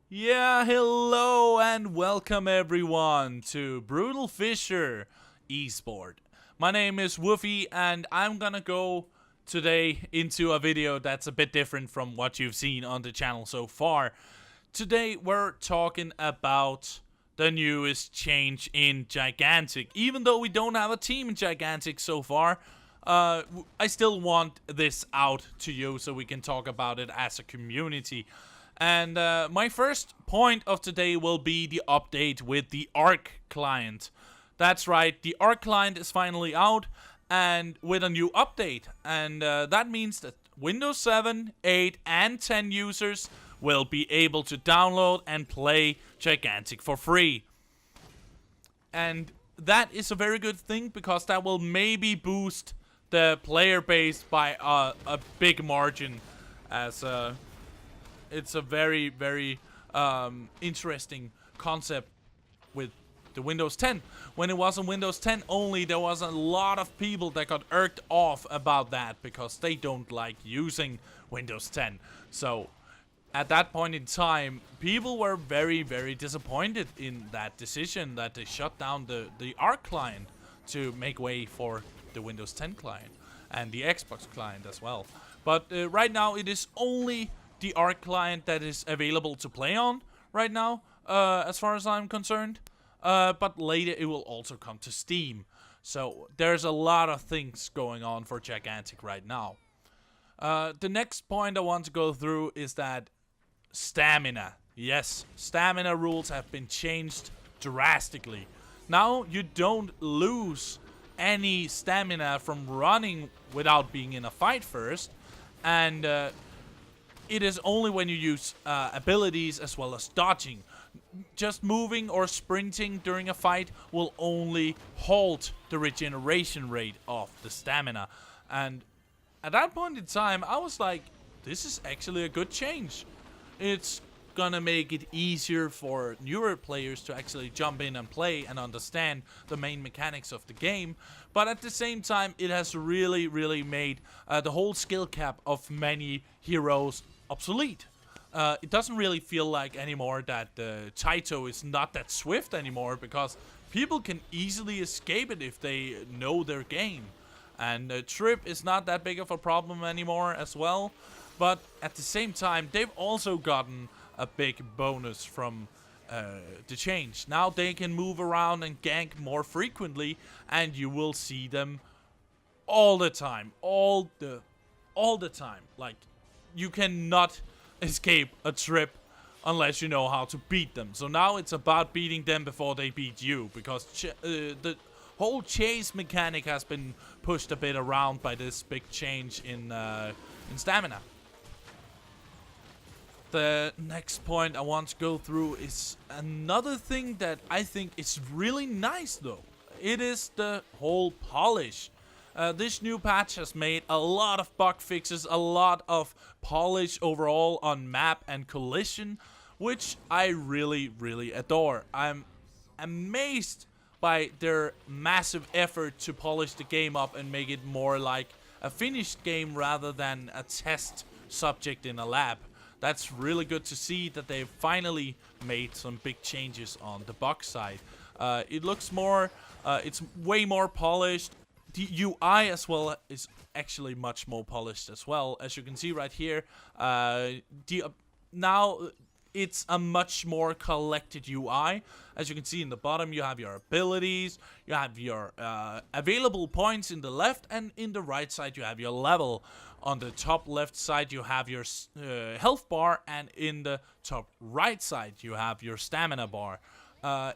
Yeah, hello and welcome everyone to BrutalFissure Esport. My name is Wuffie and I'm gonna go today into a video that's a bit different from what you've seen on the channel so far. Today we're talking about the newest change in Gigantic. Even though we don't have a team in Gigantic so far, I still want this out to you so we can talk about it as a community. And my first point of today will be the update with the Arc client. That's right, the Arc client is finally out and with a new update. And that means that Windows 7, 8 and 10 users will be able to download and play Gigantic for free. And that is a very good thing because that will maybe boost the player base by a big margin, as it's a very, very interesting concept with the Windows 10. When it was on Windows 10 only, there was a lot of people that got irked off about that because they don't like using Windows 10. So at that point in time, people were very, very disappointed in that decision that they shut down the Arc client to make way for the Windows 10 client and the Xbox client as well. But right now it is only the Arc client that is available to play on right now, as far as I'm concerned. But later it will also come to Steam. So there's a lot of things going on for Gigantic right now. The next point I want to go through is that stamina. Yes, stamina rules have been changed drastically. Now you don't lose any stamina from running without being in a fight first. And it is only when you use abilities as well as dodging. Just moving or sprinting during a fight will only halt the regeneration rate of the stamina. And at that point in time, I was like, this is actually a good change. It's gonna make it easier for newer players to actually jump in and play and understand the main mechanics of the game. But at the same time, it has really, really made the whole skill cap of many heroes obsolete. It doesn't really feel like anymore that Taito is not that swift anymore because people can easily escape it if they know their game. And Trip is not that big of a problem anymore as well. But at the same time, they've also gotten a big bonus from the change. Now they can move around and gank more frequently, and you will see them all the time, all the time. Like, you cannot escape a Trip unless you know how to beat them. So now it's about beating them before they beat you, because the whole chase mechanic has been pushed a bit around by this big change in stamina. The next point I want to go through is another thing that I think is really nice though. It is the whole polish. This new patch has made a lot of bug fixes, a lot of polish overall on map and collision, which I really, really adore. I'm amazed by their massive effort to polish the game up and make it more like a finished game rather than a test subject in a lab. That's really good to see that they've finally made some big changes on the bug side. It looks more, it's way more polished. The UI as well is actually much more polished as well. As you can see right here, now it's a much more collected UI. As you can see in the bottom, you have your abilities, you have your available points in the left, and in the right side you have your level. On the top left side you have your health bar, and in the top right side you have your stamina bar.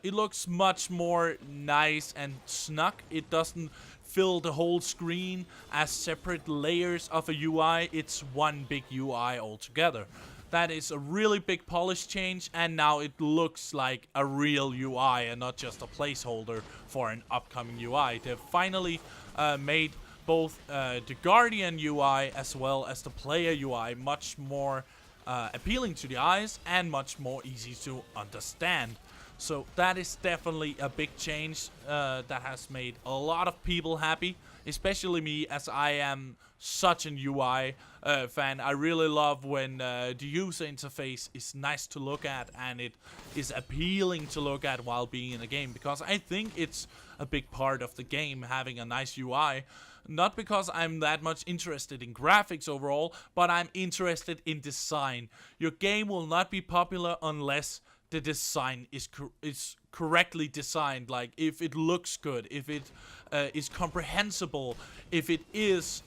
It looks much more nice and snug. It doesn't fill the whole screen as separate layers of a UI. It's one big UI altogether. That is a really big polish change, and now it looks like a real UI and not just a placeholder for an upcoming UI. They've finally made both the Guardian UI as well as the player UI much more appealing to the eyes and much more easy to understand. So that is definitely a big change that has made a lot of people happy. especially me, as I am such an UI fan. I really love when the user interface is nice to look at and it is appealing to look at while being in a game, because I think it's a big part of the game having a nice UI. Not because I'm that much interested in graphics overall, but I'm interested in design. Your game will not be popular unless the design is correctly designed. Like, if it looks good, if it is comprehensible, if it is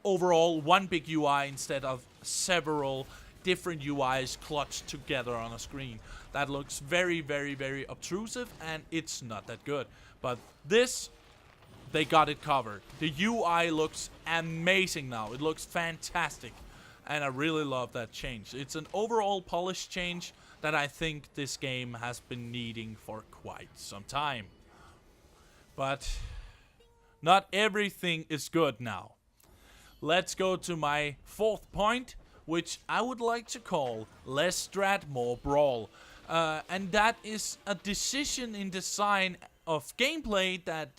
overall one big UI instead of several different UIs clutched together on a screen. That looks very, very, very obtrusive, and it's not that good. But this, they got it covered. The UI looks amazing now. It looks fantastic. And I really love that change. It's an overall polished change that I think this game has been needing for quite some time. But not everything is good now. Let's go to my fourth point, which I would like to call less strat, more brawl. And that is a decision in design of gameplay that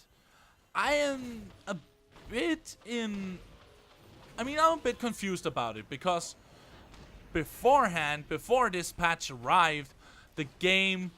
I am a bit I'm a bit confused about it, because before this patch arrived, the game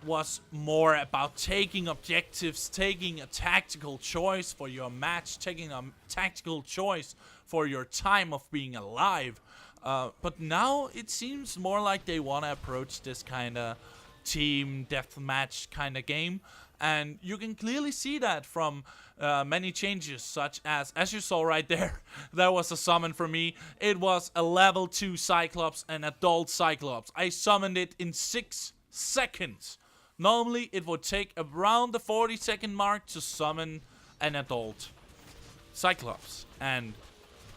was more about taking objectives, taking a tactical choice for your match, taking a tactical choice for your time of being alive. But now it seems more like they want to approach this kind of team deathmatch kind of game. And you can clearly see that from many changes, such as you saw right there, there was a summon for me. It was a level 2 Cyclops, an adult Cyclops. I summoned it in 6 seconds. Normally, it would take around the 40-second mark to summon an adult Cyclops. And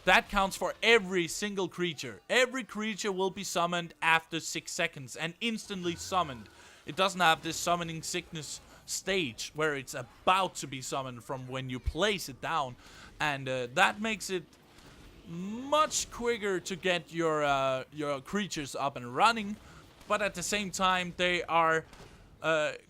that counts for every single creature. Every creature will be summoned after 6 seconds and instantly summoned. It doesn't have this summoning sickness stage where it's about to be summoned from when you place it down, and that makes it much quicker to get your creatures up and running. But at the same time, they are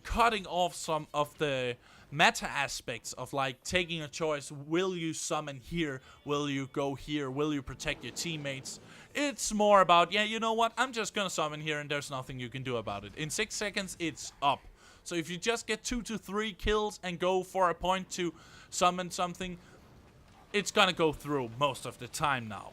cutting off some of the meta aspects of, like, taking a choice. Will you summon here? Will you go here? Will you protect your teammates? It's more about, yeah, you know what, I'm just gonna summon here and there's nothing you can do about it. In 6 seconds, it's up. So if you just get 2 to 3 kills and go for a point to summon something, it's gonna go through most of the time now.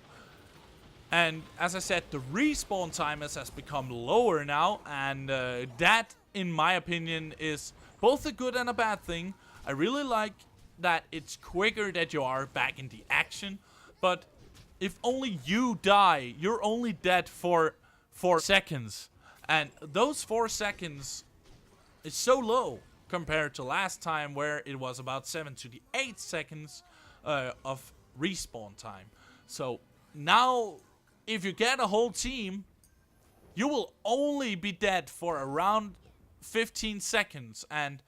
And as I said, the respawn timers has become lower now, and that, in my opinion, is both a good and a bad thing. I really like that it's quicker that you are back in the action, but if only you die, you're only dead for 4 seconds. And those 4 seconds is so low compared to last time, where it was about 7 to the 8 seconds of respawn time. So now, if you get a whole team, you will only be dead for around 15 seconds. And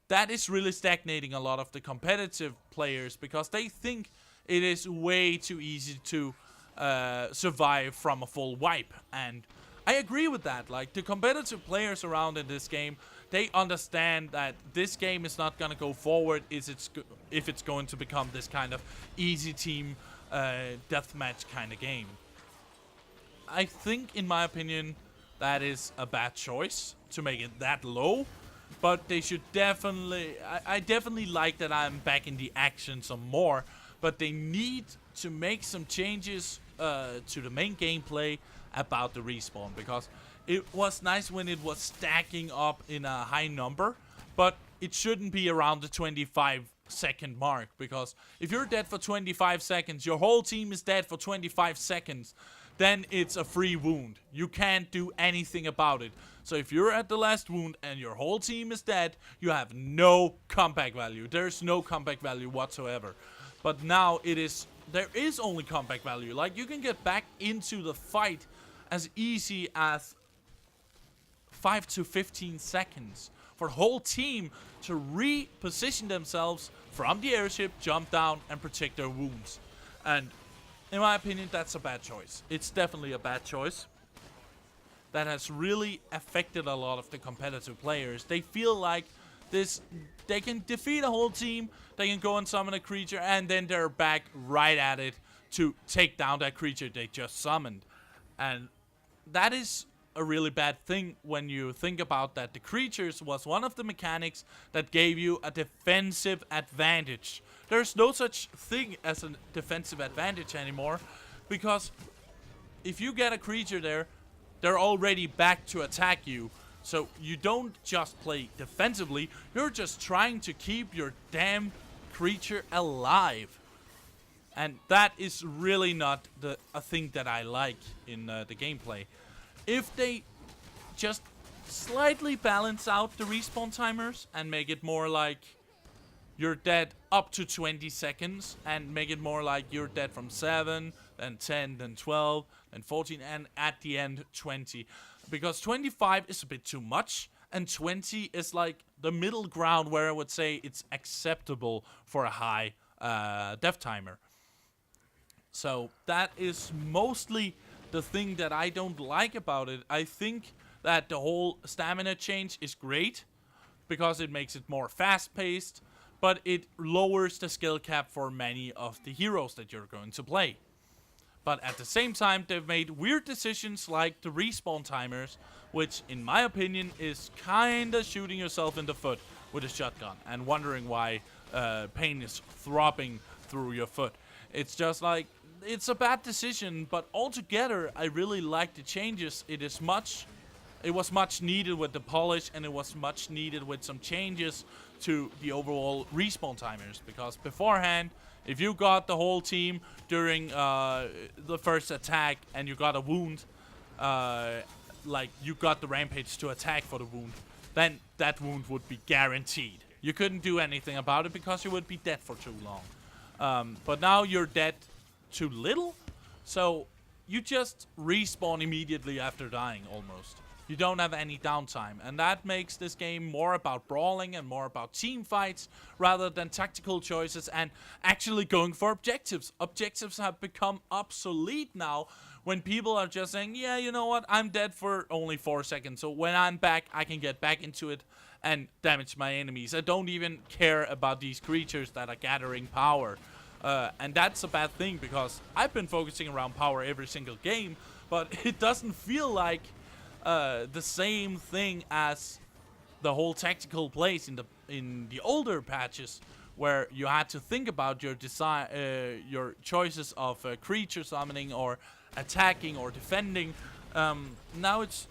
that is really stagnating a lot of the competitive players, because they think it is way too easy to survive from a full wipe. And I agree with that. Like, the competitive players around in this game, they understand that this game is not gonna go forward if it's going to become this kind of easy team deathmatch kind of game. I think, in my opinion, that is a bad choice to make it that low. But they should definitely, I definitely like that I'm back in the action some more. But they need to make some changes to the main gameplay about the respawn, because it was nice when it was stacking up in a high number, but it shouldn't be around the 25-second mark, because if you're dead for 25 seconds, your whole team is dead for 25 seconds, then it's a free wound. You can't do anything about it. So if you're at the last wound and your whole team is dead, you have no comeback value. There's no comeback value whatsoever. But now there is only comeback value. Like, you can get back into the fight as easy as 5 to 15 seconds for the whole team to reposition themselves from the airship, jump down, and protect their wounds. And in my opinion, that's a bad choice. It's definitely a bad choice. That has really affected a lot of the competitive players. They feel like they can defeat a whole team, they can go and summon a creature, and then they're back right at it to take down that creature they just summoned. And that is a really bad thing when you think about that the creatures was one of the mechanics that gave you a defensive advantage. There's no such thing as a defensive advantage anymore, because if you get a creature there, they're already back to attack you. So you don't just play defensively, you're just trying to keep your damn creature alive. And that is really not a thing that I like in the gameplay. If they just slightly balance out the respawn timers and make it more like you're dead up to 20 seconds, and make it more like you're dead from 7, then 10, then 12, then 14, and at the end 20. Because 25 is a bit too much, and 20 is like the middle ground where I would say it's acceptable for a high death timer. So that is mostly the thing that I don't like about it. I think that the whole stamina change is great because it makes it more fast-paced, but it lowers the skill cap for many of the heroes that you're going to play. But at the same time, they've made weird decisions like the respawn timers, which in my opinion is kinda shooting yourself in the foot with a shotgun and wondering why pain is throbbing through your foot. It's just like, it's a bad decision, but altogether I really like the changes. It was much needed with the polish, and it was much needed with some changes to the overall respawn timers, because beforehand, if you got the whole team during the first attack and you got a wound, like you got the rampage to attack for the wound, then that wound would be guaranteed. You couldn't do anything about it because you would be dead for too long. But now you're dead too little, so you just respawn immediately after dying almost. You don't have any downtime, and that makes this game more about brawling and more about team fights rather than tactical choices and actually going for objectives. Objectives have become obsolete now when people are just saying, yeah, you know what, I'm dead for only 4 seconds, so when I'm back, I can get back into it and damage my enemies. I don't even care about these creatures that are gathering power. And that's a bad thing, because I've been focusing around power every single game, but it doesn't feel like the same thing as the whole tactical plays in the older patches, where you had to think about your choices of creature summoning or attacking or defending. Now it's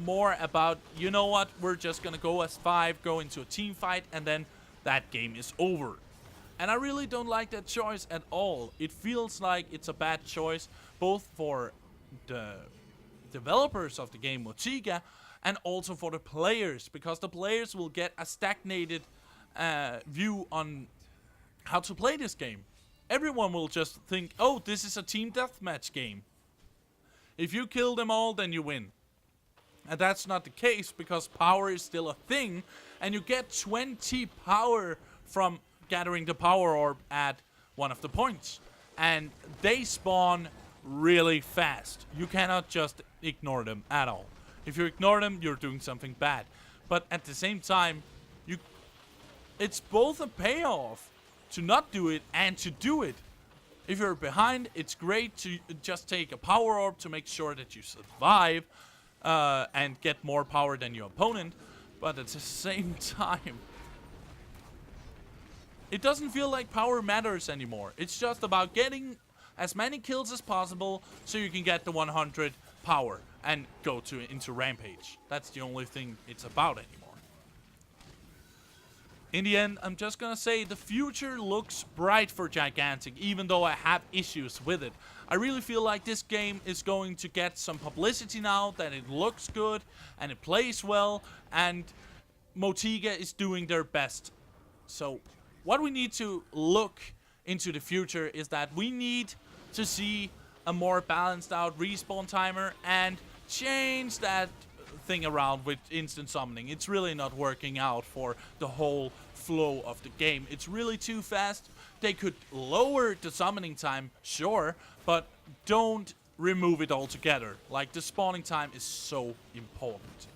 more about, you know what, we're just gonna go as 5, go into a team fight, and then that game is over. And I really don't like that choice at all. It feels like it's a bad choice, both for the developers of the game, MOTIGA, and also for the players, because the players will get a stagnated view on how to play this game. Everyone will just think, oh, this is a team deathmatch game. If you kill them all, then you win. And that's not the case, because power is still a thing, and you get 20 power from gathering the power orb at one of the points. And they spawn really fast. You cannot just ignore them at all. If you ignore them, you're doing something bad. But at the same time, it's both a payoff to not do it and to do it. If you're behind, it's great to just take a power orb to make sure that you survive and get more power than your opponent. But at the same time, it doesn't feel like power matters anymore. It's just about getting as many kills as possible so you can get the 100 power and go into rampage. That's the only thing it's about anymore. In the end, I'm just gonna say the future looks bright for Gigantic, even though I have issues with it. I really feel like this game is going to get some publicity now, that it looks good and it plays well, and MOTIGA is doing their best. So what we need to look into the future is that we need to see a more balanced out respawn timer and change that thing around with instant summoning. It's really not working out for the whole flow of the game. It's really too fast. They could lower the summoning time, sure, but don't remove it altogether. Like, the spawning time is so important.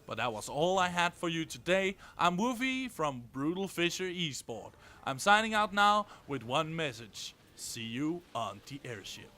But that was all I had for you today. I'm Wuffie from BrutalFissure Esport. I'm signing out now with one message. See you on the airship.